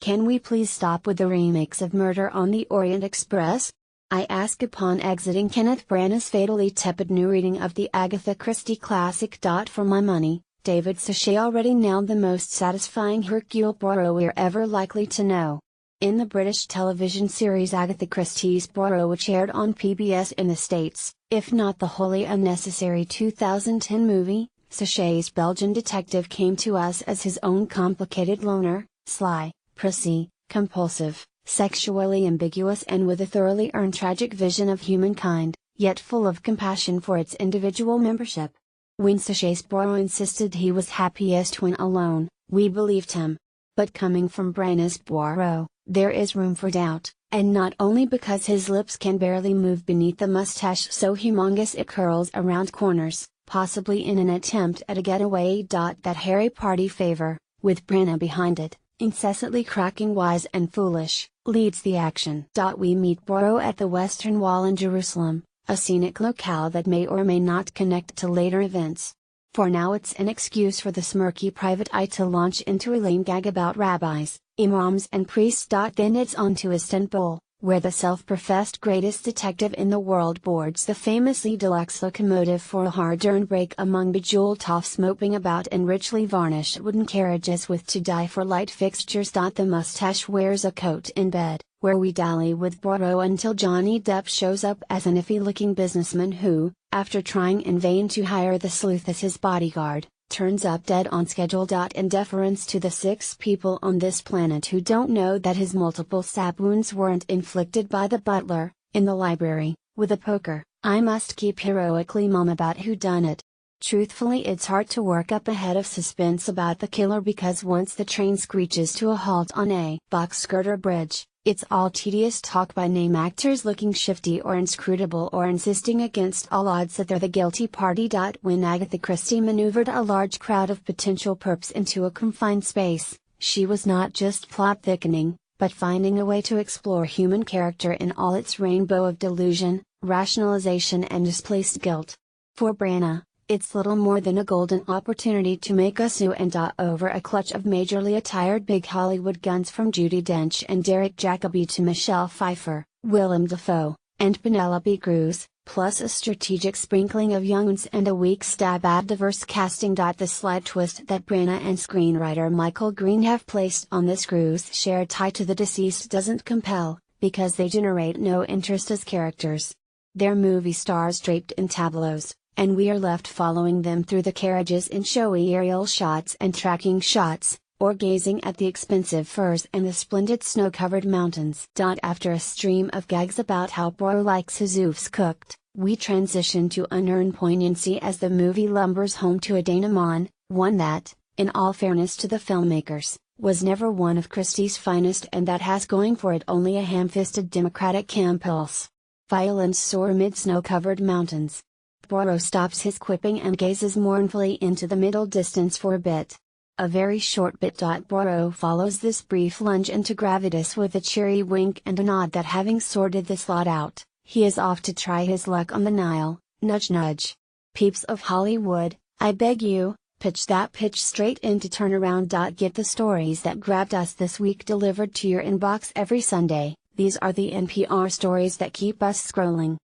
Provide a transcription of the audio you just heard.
Can we please stop with the remakes of Murder on the Orient Express? I ask upon exiting Kenneth Branagh's fatally tepid new reading of the Agatha Christie classic. For my money, David Suchet already nailed the most satisfying Hercule Poirot we're ever likely to know. In the British television series Agatha Christie's Poirot, which aired on PBS in the States, if not the wholly unnecessary 2010 movie, Suchet's Belgian detective came to us as his own complicated loner, sly, prissy, compulsive, sexually ambiguous, and with a thoroughly earned tragic vision of humankind, yet full of compassion for its individual membership. When Suchet's Poirot insisted he was happiest when alone, we believed him. But coming from Branagh's Poirot, there is room for doubt, and not only because his lips can barely move beneath the mustache so humongous it curls around corners, possibly in an attempt at a getaway. That hairy party favor, with Branagh behind it, incessantly cracking wise and foolish, leads the action. We meet Poirot at the Western Wall in Jerusalem, a scenic locale that may or may not connect to later events. For now it's an excuse for the smirky private eye to launch into a lame gag about rabbis, imams and priests. Then it's on to Istanbul, where the self-professed greatest detective in the world boards the famously deluxe locomotive for a hard-earned break among bejeweled toffs moping about in richly varnished wooden carriages with to-die-for light fixtures. The mustache wears a coat in bed, where we dally with Poirot until Johnny Depp shows up as an iffy-looking businessman who, after trying in vain to hire the sleuth as his bodyguard, turns up dead on schedule. In deference to the 6 people on this planet who don't know that his multiple stab wounds weren't inflicted by the butler, in the library, with a poker, I must keep heroically mum about who done it. Truthfully, it's hard to work up a head of suspense about the killer because once the train screeches to a halt on a box girder bridge, it's all tedious talk by name actors looking shifty or inscrutable or insisting against all odds that they're the guilty party. When Agatha Christie maneuvered a large crowd of potential perps into a confined space, she was not just plot thickening, but finding a way to explore human character in all its rainbow of delusion, rationalization and displaced guilt. For Branagh, it's little more than a golden opportunity to make us ooh and ah over a clutch of majorly attired big Hollywood guns from Judi Dench and Derek Jacobi to Michelle Pfeiffer, Willem Dafoe, and Penelope Cruz, plus a strategic sprinkling of young uns and a weak stab at diverse casting. The slight twist that Branagh and screenwriter Michael Green have placed on this crew's shared tie to the deceased doesn't compel, because they generate no interest as characters. They're movie stars draped in tableaus, and we are left following them through the carriages in showy aerial shots and tracking shots, or gazing at the expensive furs and the splendid snow-covered mountains. After a stream of gags about how Poirot likes his oofs cooked, we transition to unearned poignancy as the movie lumbers home to a denouement, one that, in all fairness to the filmmakers, was never one of Christie's finest and that has going for it only a ham-fisted democratic impulse. Violence soar amid snow-covered mountains. Poirot stops his quipping and gazes mournfully into the middle distance for a bit. A very short bit. Poirot follows this brief lunge into gravitas with a cheery wink and a nod that having sorted this lot out, he is off to try his luck on the Nile. Nudge nudge. Peeps of Hollywood, I beg you, pitch that pitch straight into turnaround. Get the stories that grabbed us this week delivered to your inbox every Sunday. These are the NPR stories that keep us scrolling.